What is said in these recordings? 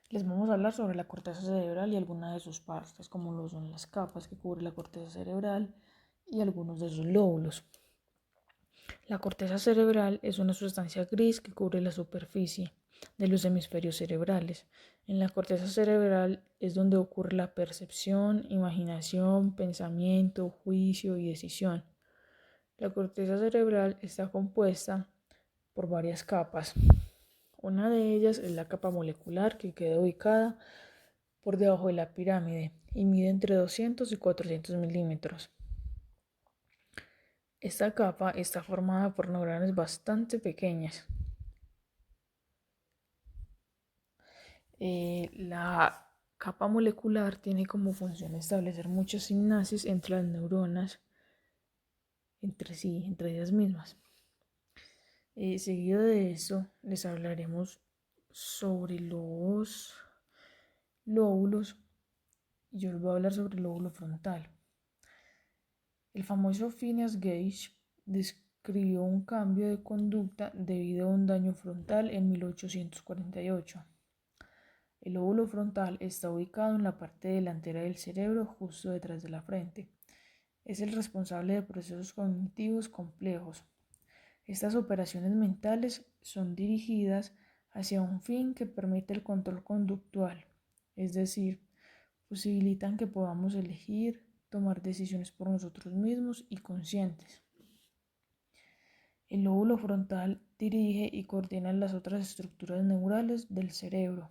Les vamos a hablar sobre la corteza cerebral y algunas de sus partes, como lo son las capas que cubre la corteza cerebral y algunos de sus lóbulos. La corteza cerebral es una sustancia gris que cubre la superficie de los hemisferios cerebrales. En la corteza cerebral es donde ocurre la percepción, imaginación, pensamiento, juicio y decisión. La corteza cerebral está compuesta por varias capas. Una de ellas es la capa molecular, que queda ubicada por debajo de la pirámide y mide entre 200 y 400 milímetros. Esta capa está formada por neuronas bastante pequeñas. La capa molecular tiene como función establecer muchas sinapsis entre las neuronas, entre ellas mismas. Seguido de eso, les hablaremos sobre los lóbulos. Yo les voy a hablar sobre el lóbulo frontal. El famoso Phineas Gage describió un cambio de conducta debido a un daño frontal en 1848. El lóbulo frontal está ubicado en la parte delantera del cerebro, justo detrás de la frente. Es el responsable de procesos cognitivos complejos. Estas operaciones mentales son dirigidas hacia un fin que permite el control conductual, es decir, posibilitan que podamos elegir, tomar decisiones por nosotros mismos y conscientes. El lóbulo frontal dirige y coordina las otras estructuras neurales del cerebro.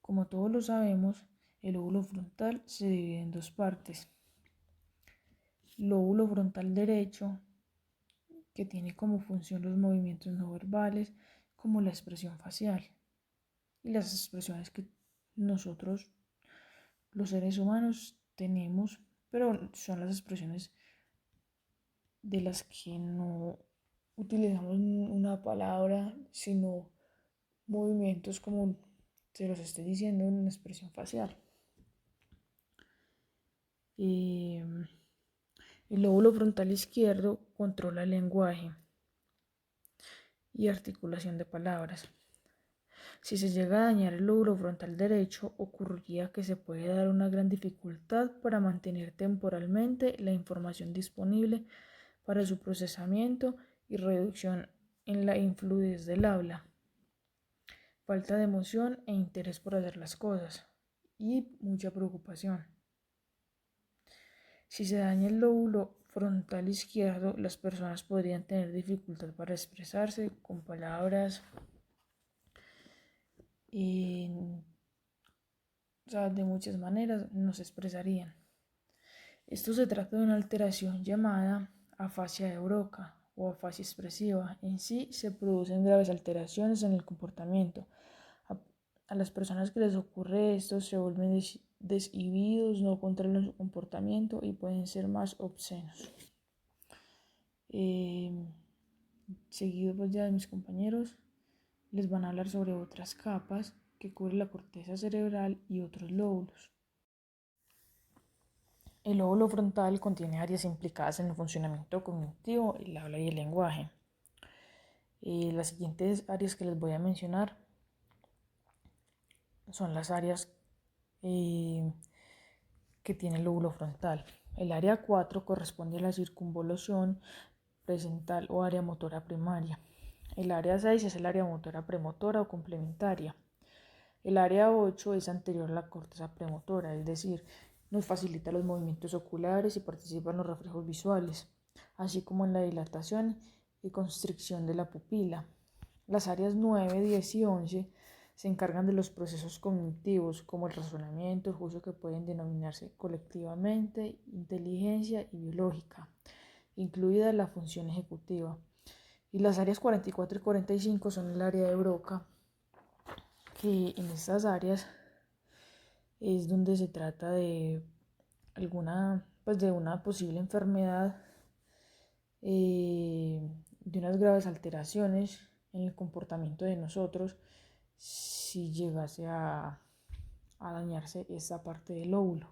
Como todos lo sabemos, el lóbulo frontal se divide en dos partes. Lóbulo frontal derecho, que tiene como función los movimientos no verbales, como la expresión facial y las expresiones que nosotros, los seres humanos, tenemos, pero son las expresiones de las que no utilizamos una palabra, sino movimientos como se los estoy diciendo en una expresión facial. El lóbulo frontal izquierdo controla el lenguaje y articulación de palabras. Si se llega a dañar el lóbulo frontal derecho, ocurriría que se puede dar una gran dificultad para mantener temporalmente la información disponible para su procesamiento y reducción en la influidez del habla, falta de emoción e interés por hacer las cosas y mucha preocupación. Si se daña el lóbulo frontal izquierdo, las personas podrían tener dificultad para expresarse con palabras, de muchas maneras no se expresarían. Esto se trata de una alteración llamada afasia de Broca o afasia expresiva. En sí se producen graves alteraciones en el comportamiento. A las personas que les ocurre esto se vuelven desinhibidos, no controlan su comportamiento y pueden ser más obscenos. Seguido pues ya de mis compañeros les van a hablar sobre otras capas que cubren la corteza cerebral y otros lóbulos. El lóbulo frontal contiene áreas implicadas en el funcionamiento cognitivo, el habla y el lenguaje. Las siguientes áreas que les voy a mencionar son las áreas que tiene el lóbulo frontal. El área 4 corresponde a la circunvolución presental o área motora primaria. El área 6 es el área motora premotora o complementaria. El área 8 es anterior a la corteza premotora, es decir, nos facilita los movimientos oculares y participa en los reflejos visuales, así como en la dilatación y constricción de la pupila. Las áreas 9, 10 y 11 se encargan de los procesos cognitivos, como el razonamiento, el juicio, que pueden denominarse colectivamente inteligencia y biológica, incluida la función ejecutiva. Y las áreas 44 y 45 son el área de Broca, que en estas áreas es donde se trata de de una posible enfermedad, de unas graves alteraciones en el comportamiento de nosotros si llegase a dañarse esta parte del óvulo.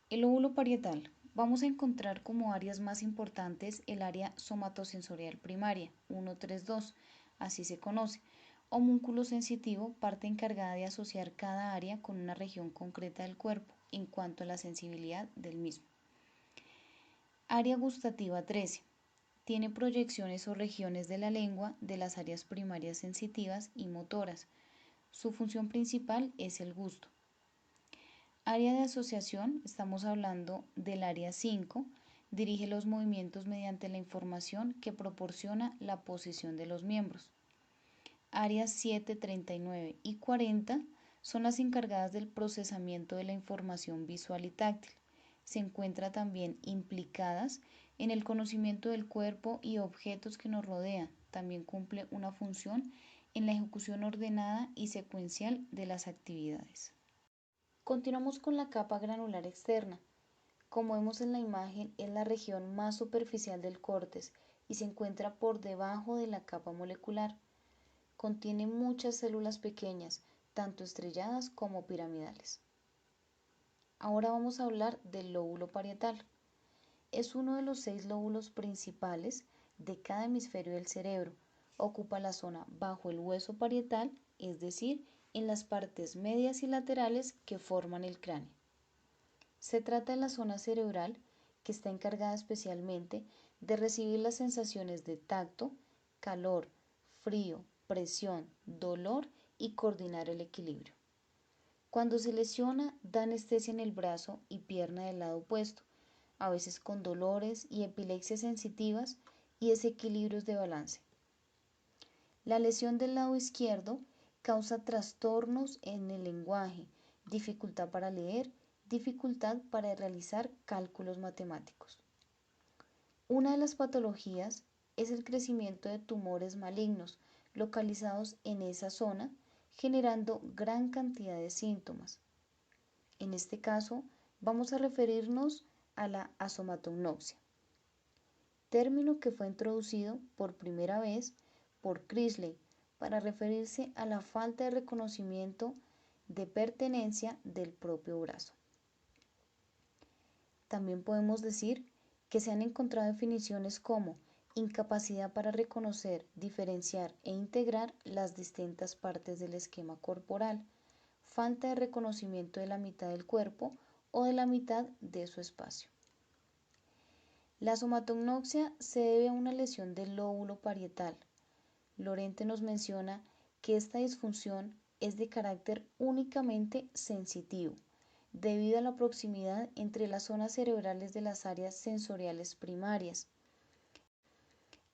El lóbulo parietal. Vamos a encontrar como áreas más importantes el área somatosensorial primaria, 132, así se conoce, Homúnculo sensitivo, parte encargada de asociar cada área con una región concreta del cuerpo en cuanto a la sensibilidad del mismo. Área gustativa 13. Tiene proyecciones o regiones de la lengua de las áreas primarias sensitivas y motoras. Su función principal es el gusto. Área de asociación, estamos hablando del área 5, dirige los movimientos mediante la información que proporciona la posición de los miembros. Áreas 7, 39 y 40 son las encargadas del procesamiento de la información visual y táctil. Se encuentran también implicadas en el conocimiento del cuerpo y objetos que nos rodean. También cumple una función en la ejecución ordenada y secuencial de las actividades. Continuamos con la capa granular externa. Como vemos en la imagen, es la región más superficial del córtex y se encuentra por debajo de la capa molecular. Contiene muchas células pequeñas, tanto estrelladas como piramidales. Ahora vamos a hablar del lóbulo parietal. Es uno de los 6 lóbulos principales de cada hemisferio del cerebro. Ocupa la zona bajo el hueso parietal, es decir, en las partes medias y laterales que forman el cráneo. Se trata de la zona cerebral que está encargada especialmente de recibir las sensaciones de tacto, calor, frío, presión, dolor y coordinar el equilibrio. Cuando se lesiona, da anestesia en el brazo y pierna del lado opuesto, a veces con dolores y epilepsias sensitivas y desequilibrios de balance. La lesión del lado izquierdo causa trastornos en el lenguaje, dificultad para leer, dificultad para realizar cálculos matemáticos. Una de las patologías es el crecimiento de tumores malignos localizados en esa zona, generando gran cantidad de síntomas. En este caso, vamos a referirnos a la asomatognosia, término que fue introducido por primera vez por Chrisley para referirse a la falta de reconocimiento de pertenencia del propio brazo. También podemos decir que se han encontrado definiciones como incapacidad para reconocer, diferenciar e integrar las distintas partes del esquema corporal, falta de reconocimiento de la mitad del cuerpo o de la mitad de su espacio. La somatognosia se debe a una lesión del lóbulo parietal. Lorente nos menciona que esta disfunción es de carácter únicamente sensitivo, debido a la proximidad entre las zonas cerebrales de las áreas sensoriales primarias,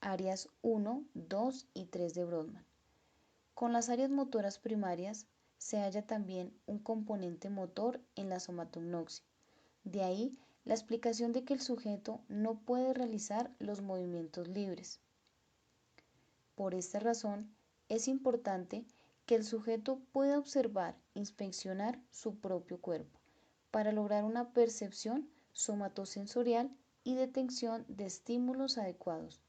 áreas 1, 2 y 3 de Brodmann. Con las áreas motoras primarias se halla también un componente motor en la somatognosia. De ahí la explicación de que el sujeto no puede realizar los movimientos libres. Por esta razón, es importante que el sujeto pueda observar, inspeccionar su propio cuerpo, para lograr una percepción somatosensorial y detección de estímulos adecuados.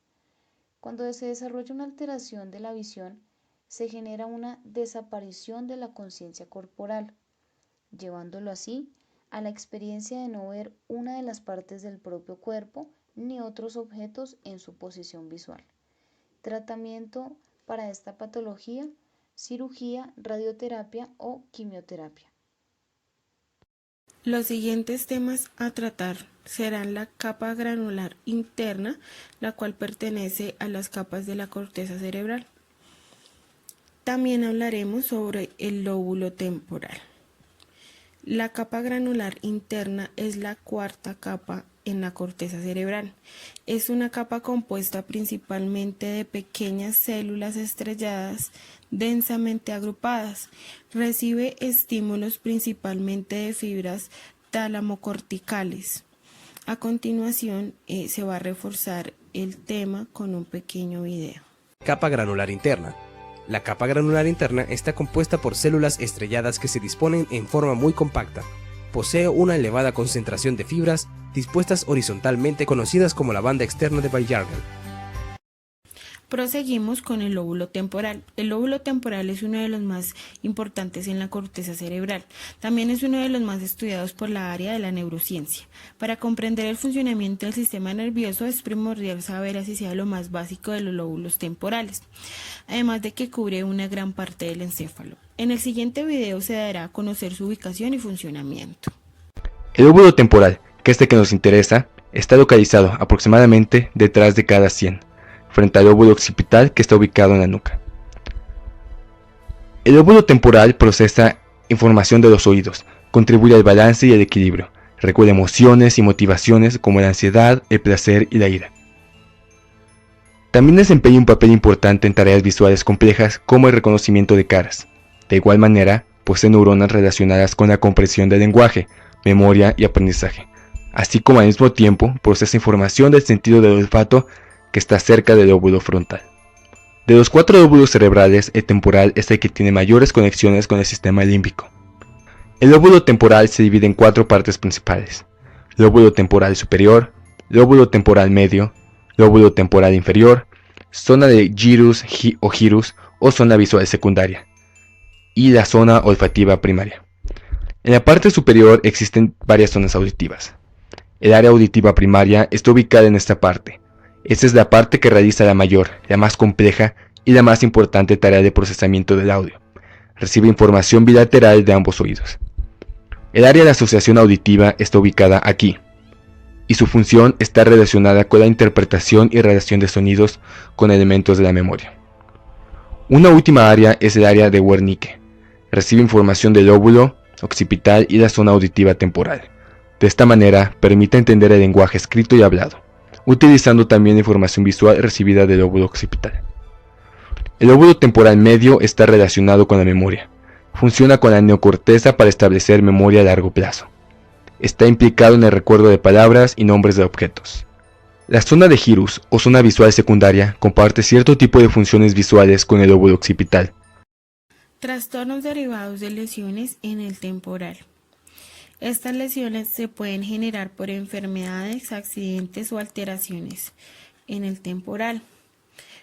Cuando se desarrolla una alteración de la visión, se genera una desaparición de la conciencia corporal, llevándolo así a la experiencia de no ver una de las partes del propio cuerpo ni otros objetos en su posición visual. Tratamiento para esta patología: cirugía, radioterapia o quimioterapia. Los siguientes temas a tratar serán la capa granular interna, la cual pertenece a las capas de la corteza cerebral. También hablaremos sobre el lóbulo temporal. La capa granular interna es la cuarta capa en la corteza cerebral. Es una capa compuesta principalmente de pequeñas células estrelladas densamente agrupadas. Recibe estímulos principalmente de fibras talamocorticales. A continuación se va a reforzar el tema con un pequeño video. Capa granular interna. La capa granular interna está compuesta por células estrelladas que se disponen en forma muy compacta. Posee una elevada concentración de fibras dispuestas horizontalmente, conocidas como la banda externa de Byers. Proseguimos con el lóbulo temporal. El lóbulo temporal es uno de los más importantes en la corteza cerebral. También es uno de los más estudiados por la área de la neurociencia. Para comprender el funcionamiento del sistema nervioso es primordial saber así sea lo más básico de los lóbulos temporales, además de que cubre una gran parte del encéfalo. En el siguiente video se dará a conocer su ubicación y funcionamiento. El lóbulo temporal, que es el que nos interesa, está localizado aproximadamente detrás de cada sien, frente al lóbulo occipital que está ubicado en la nuca. El lóbulo temporal procesa información de los oídos, contribuye al balance y al equilibrio, recuerda emociones y motivaciones como la ansiedad, el placer y la ira. También desempeña un papel importante en tareas visuales complejas como el reconocimiento de caras. De igual manera, posee neuronas relacionadas con la comprensión del lenguaje, memoria y aprendizaje, así como al mismo tiempo procesa información del sentido del olfato que está cerca del lóbulo frontal. De los 4 lóbulos cerebrales, el temporal es el que tiene mayores conexiones con el sistema límbico. El lóbulo temporal se divide en 4 partes principales: lóbulo temporal superior, lóbulo temporal medio, lóbulo temporal inferior, zona de gyrus o girus o zona visual secundaria, y la zona olfativa primaria. En la parte superior existen varias zonas auditivas. El área auditiva primaria está ubicada en esta parte. Esta es la parte que realiza la mayor, la más compleja y la más importante tarea de procesamiento del audio. Recibe información bilateral de ambos oídos. El área de asociación auditiva está ubicada aquí, y su función está relacionada con la interpretación y relación de sonidos con elementos de la memoria. Una última área es el área de Wernicke. Recibe información del lóbulo occipital y la zona auditiva temporal. De esta manera, permite entender el lenguaje escrito y hablado, utilizando también información visual recibida del lóbulo occipital. El lóbulo temporal medio está relacionado con la memoria. Funciona con la neocorteza para establecer memoria a largo plazo. Está implicado en el recuerdo de palabras y nombres de objetos. La zona de gyrus o zona visual secundaria comparte cierto tipo de funciones visuales con el lóbulo occipital. Trastornos derivados de lesiones en el temporal. Estas lesiones se pueden generar por enfermedades, accidentes o alteraciones en el temporal.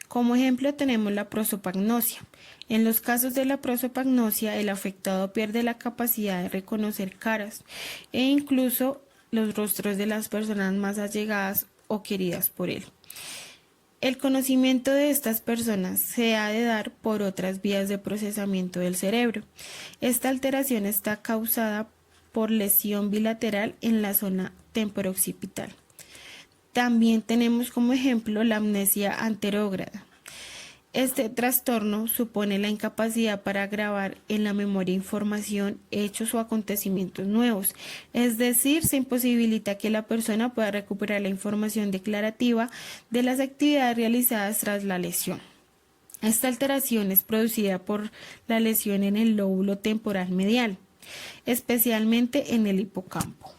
Como ejemplo tenemos la prosopagnosia. En los casos de la prosopagnosia, el afectado pierde la capacidad de reconocer caras e incluso los rostros de las personas más allegadas o queridas por él. El conocimiento de estas personas se ha de dar por otras vías de procesamiento del cerebro. Esta alteración está causada por lesión bilateral en la zona temporooccipital. También tenemos como ejemplo la amnesia anterógrada. Este trastorno supone la incapacidad para grabar en la memoria información, hechos o acontecimientos nuevos, es decir, se imposibilita que la persona pueda recuperar la información declarativa de las actividades realizadas tras la lesión. Esta alteración es producida por la lesión en el lóbulo temporal medial, especialmente en el hipocampo.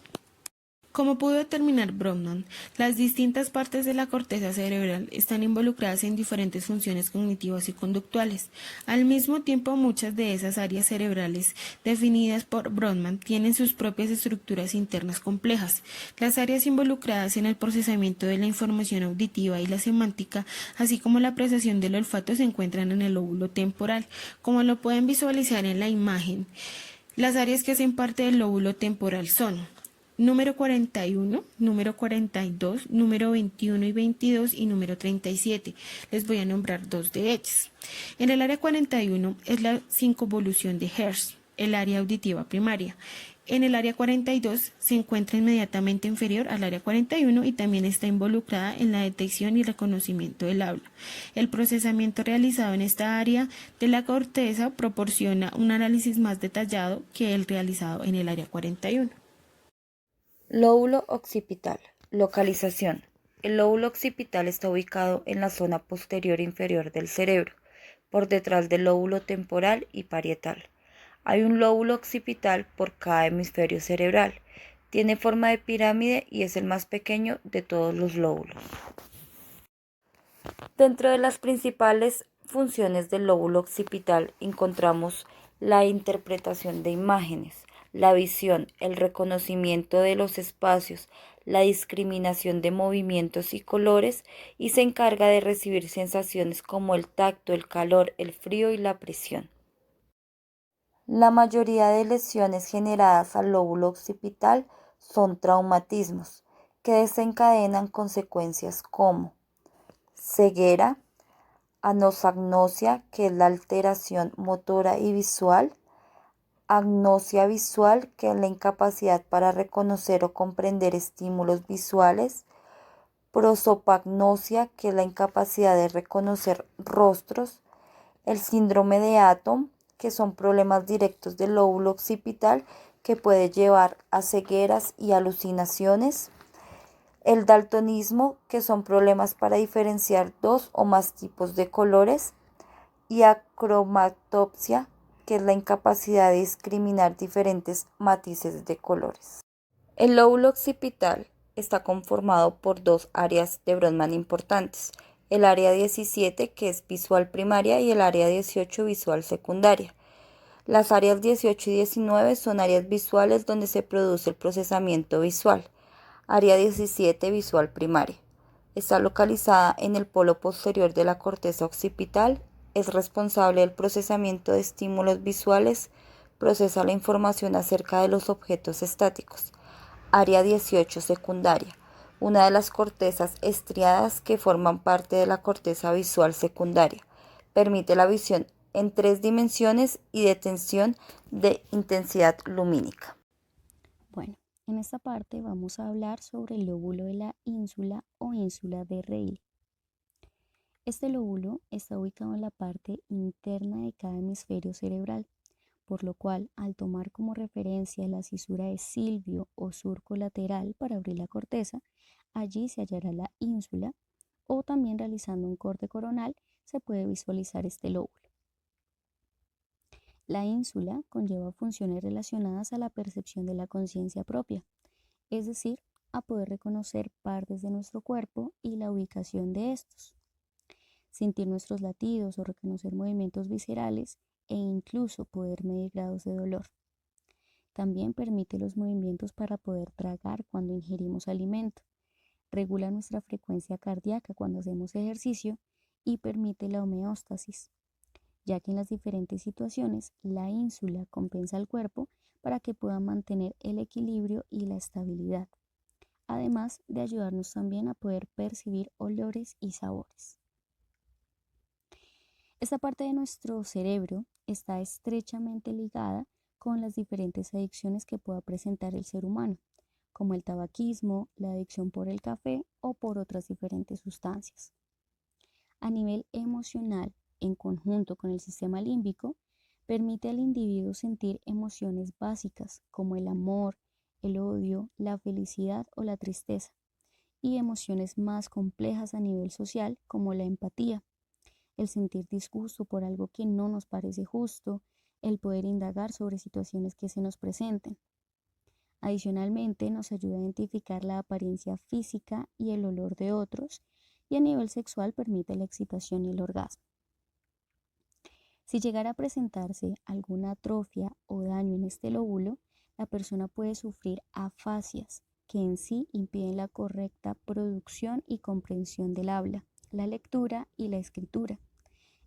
Como pudo determinar Brodmann, las distintas partes de la corteza cerebral están involucradas en diferentes funciones cognitivas y conductuales. Al mismo tiempo, muchas de esas áreas cerebrales definidas por Brodmann tienen sus propias estructuras internas complejas. Las áreas involucradas en el procesamiento de la información auditiva y la semántica, así como la apreciación del olfato, se encuentran en el lóbulo temporal, como lo pueden visualizar en la imagen. Las áreas que hacen parte del lóbulo temporal son número 41, número 42, número 21 y 22 y número 37. Les voy a nombrar 2 de ellas. En el área 41 es la circunvolución de Hertz, el área auditiva primaria. En el área 42 se encuentra inmediatamente inferior al área 41 y también está involucrada en la detección y reconocimiento del habla. El procesamiento realizado en esta área de la corteza proporciona un análisis más detallado que el realizado en el área 41. Lóbulo occipital. Localización. El lóbulo occipital está ubicado en la zona posterior inferior del cerebro, por detrás del lóbulo temporal y parietal. Hay un lóbulo occipital por cada hemisferio cerebral. Tiene forma de pirámide y es el más pequeño de todos los lóbulos. Dentro de las principales funciones del lóbulo occipital encontramos la interpretación de imágenes, la visión, el reconocimiento de los espacios, la discriminación de movimientos y colores y se encarga de recibir sensaciones como el tacto, el calor, el frío y la presión. La mayoría de lesiones generadas al lóbulo occipital son traumatismos que desencadenan consecuencias como ceguera, anosognosia, que es la alteración motora y visual, agnosia visual, que es la incapacidad para reconocer o comprender estímulos visuales, prosopagnosia, que es la incapacidad de reconocer rostros, el síndrome de Atom, que son problemas directos del lóbulo occipital que puede llevar a cegueras y alucinaciones, el daltonismo, que son problemas para diferenciar dos o más tipos de colores, y acromatopsia, que es la incapacidad de discriminar diferentes matices de colores. El lóbulo occipital está conformado por dos áreas de Brodmann importantes, el área 17, que es visual primaria, y el área 18, visual secundaria. Las áreas 18 y 19 son áreas visuales donde se produce el procesamiento visual. Área 17, visual primaria. Está localizada en el polo posterior de la corteza occipital, es responsable del procesamiento de estímulos visuales, procesa la información acerca de los objetos estáticos. Área 18, secundaria. Una de las cortezas estriadas que forman parte de la corteza visual secundaria. Permite la visión en 3 dimensiones y detención de intensidad lumínica. Bueno, en esta parte vamos a hablar sobre el lóbulo de la ínsula o ínsula de Rayleigh. Este lóbulo está ubicado en la parte interna de cada hemisferio cerebral, por lo cual, al tomar como referencia la cisura de Silvio o surco lateral para abrir la corteza, allí se hallará la ínsula, o también realizando un corte coronal se puede visualizar este lóbulo. La ínsula conlleva funciones relacionadas a la percepción de la conciencia propia, es decir, a poder reconocer partes de nuestro cuerpo y la ubicación de estos, sentir nuestros latidos o reconocer movimientos viscerales e incluso poder medir grados de dolor. También permite los movimientos para poder tragar cuando ingerimos alimento, regula nuestra frecuencia cardíaca cuando hacemos ejercicio y permite la homeostasis, ya que en las diferentes situaciones la ínsula compensa al cuerpo para que pueda mantener el equilibrio y la estabilidad, además de ayudarnos también a poder percibir olores y sabores. Esta parte de nuestro cerebro está estrechamente ligada con las diferentes adicciones que pueda presentar el ser humano, como el tabaquismo, la adicción por el café o por otras diferentes sustancias. A nivel emocional, en conjunto con el sistema límbico, permite al individuo sentir emociones básicas como el amor, el odio, la felicidad o la tristeza, y emociones más complejas a nivel social como la empatía, el sentir disgusto por algo que no nos parece justo, el poder indagar sobre situaciones que se nos presenten. Adicionalmente, nos ayuda a identificar la apariencia física y el olor de otros, y a nivel sexual permite la excitación y el orgasmo. Si llegara a presentarse alguna atrofia o daño en este lóbulo, la persona puede sufrir afasias, que en sí impiden la correcta producción y comprensión del habla, la lectura y la escritura.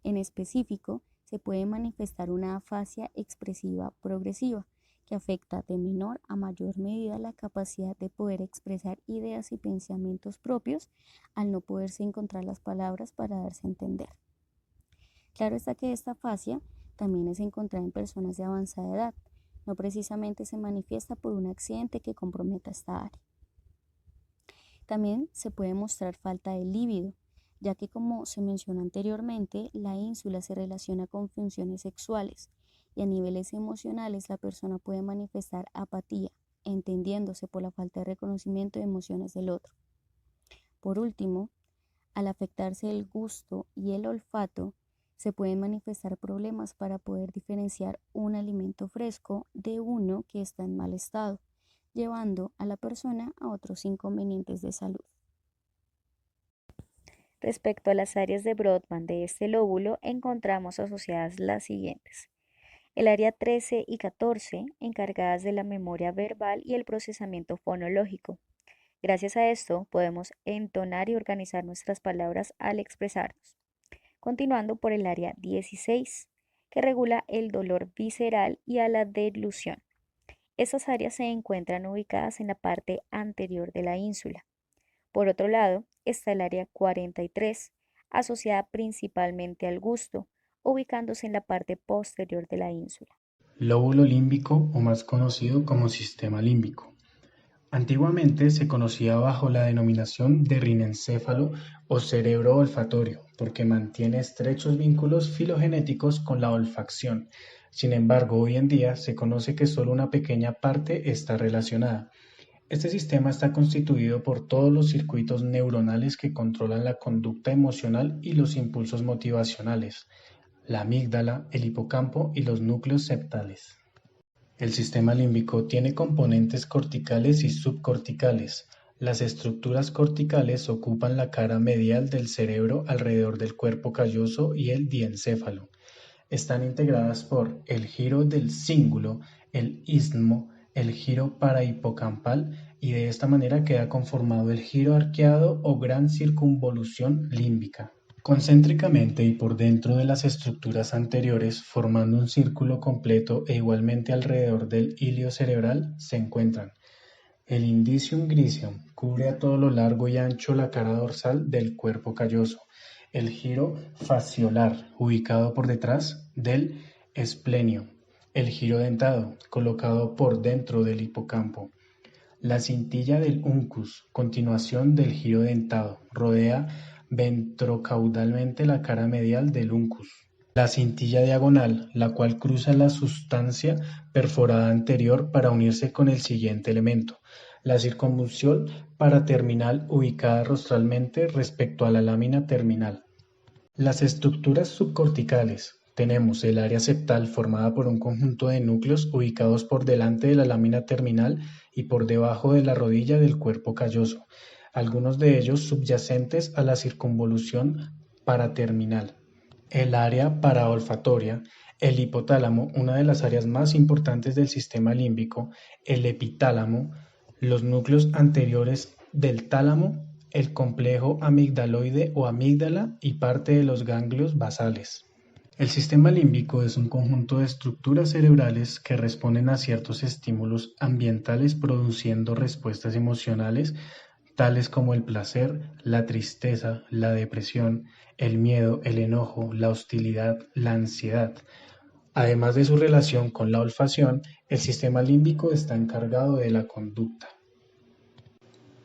En específico, se puede manifestar una afasia expresiva progresiva, que afecta de menor a mayor medida la capacidad de poder expresar ideas y pensamientos propios al no poderse encontrar las palabras para darse a entender. Claro está que esta afasia también es encontrada en personas de avanzada edad, no precisamente se manifiesta por un accidente que comprometa esta área. También se puede mostrar falta de líbido, ya que como se mencionó anteriormente, la ínsula se relaciona con funciones sexuales y a niveles emocionales la persona puede manifestar apatía, entendiéndose por la falta de reconocimiento de emociones del otro. Por último, al afectarse el gusto y el olfato, se pueden manifestar problemas para poder diferenciar un alimento fresco de uno que está en mal estado, llevando a la persona a otros inconvenientes de salud. Respecto a las áreas de Brodmann de este lóbulo, encontramos asociadas las siguientes. El área 13 y 14, encargadas de la memoria verbal y el procesamiento fonológico. Gracias a esto podemos entonar y organizar nuestras palabras al expresarnos. Continuando por el área 16, que regula el dolor visceral y a la deglución. Estas áreas se encuentran ubicadas en la parte anterior de la ínsula. Por otro lado, está el área 43, asociada principalmente al gusto, ubicándose en la parte posterior de la ínsula. Lóbulo límbico, o más conocido como sistema límbico. Antiguamente se conocía bajo la denominación de rinencéfalo o cerebro olfatorio, porque mantiene estrechos vínculos filogenéticos con la olfacción. Sin embargo, hoy en día se conoce que solo una pequeña parte está relacionada. Este sistema está constituido por todos los circuitos neuronales que controlan la conducta emocional y los impulsos motivacionales, la amígdala, el hipocampo y los núcleos septales. El sistema límbico tiene componentes corticales y subcorticales. Las estructuras corticales ocupan la cara medial del cerebro alrededor del cuerpo calloso y el diencéfalo. Están integradas por el giro del cíngulo, el istmo, el giro parahipocampal y de esta manera queda conformado el giro arqueado o gran circunvolución límbica. Concéntricamente y por dentro de las estructuras anteriores, formando un círculo completo e igualmente alrededor del hilio cerebral, se encuentran el indicium griseum, cubre a todo lo largo y ancho la cara dorsal del cuerpo calloso, el giro fasciolar, ubicado por detrás del esplenio, el giro dentado, colocado por dentro del hipocampo, la cintilla del uncus, continuación del giro dentado, rodea ventrocaudalmente la cara medial del uncus. La cintilla diagonal, la cual cruza la sustancia perforada anterior para unirse con el siguiente elemento. La circunvolución paraterminal ubicada rostralmente respecto a la lámina terminal. Las estructuras subcorticales. Tenemos el área septal formada por un conjunto de núcleos ubicados por delante de la lámina terminal y por debajo de la rodilla del cuerpo calloso, algunos de ellos subyacentes a la circunvolución paraterminal. El área paraolfatoria, el hipotálamo, una de las áreas más importantes del sistema límbico, el epitálamo, los núcleos anteriores del tálamo, el complejo amigdaloide o amígdala y parte de los ganglios basales. El sistema límbico es un conjunto de estructuras cerebrales que responden a ciertos estímulos ambientales produciendo respuestas emocionales tales como el placer, la tristeza, la depresión, el miedo, el enojo, la hostilidad, la ansiedad. Además de su relación con la olfacción, el sistema límbico está encargado de la conducta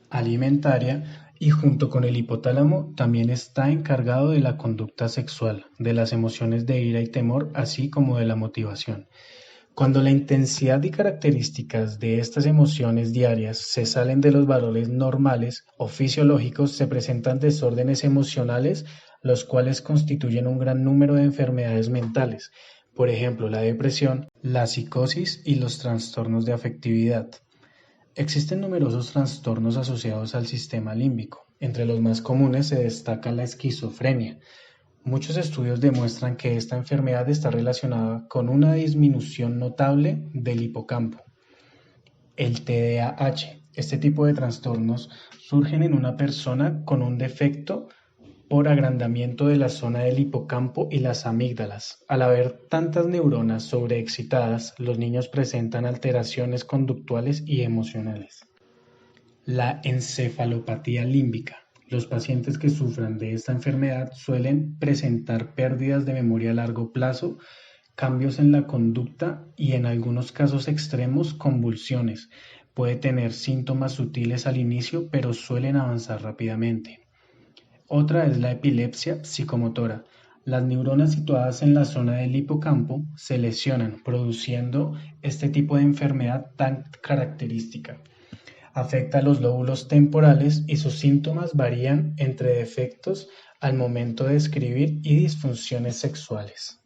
alimentaria y junto con el hipotálamo también está encargado de la conducta sexual, de las emociones de ira y temor, así como de la motivación. Cuando la intensidad y características de estas emociones diarias se salen de los valores normales o fisiológicos, se presentan desórdenes emocionales, los cuales constituyen un gran número de enfermedades mentales, por ejemplo, la depresión, la psicosis y los trastornos de afectividad. Existen numerosos trastornos asociados al sistema límbico. Entre los más comunes se destaca la esquizofrenia. Muchos estudios demuestran que esta enfermedad está relacionada con una disminución notable del hipocampo. El TDAH. Este tipo de trastornos surgen en una persona con un defecto por agrandamiento de la zona del hipocampo y las amígdalas. Al haber tantas neuronas sobreexcitadas, los niños presentan alteraciones conductuales y emocionales. La encefalopatía límbica. Los pacientes que sufran de esta enfermedad suelen presentar pérdidas de memoria a largo plazo, cambios en la conducta y en algunos casos extremos convulsiones. Puede tener síntomas sutiles al inicio, pero suelen avanzar rápidamente. Otra es la epilepsia psicomotora. Las neuronas situadas en la zona del hipocampo se lesionan, produciendo este tipo de enfermedad tan característica. Afecta a los lóbulos temporales y sus síntomas varían entre defectos al momento de escribir y disfunciones sexuales.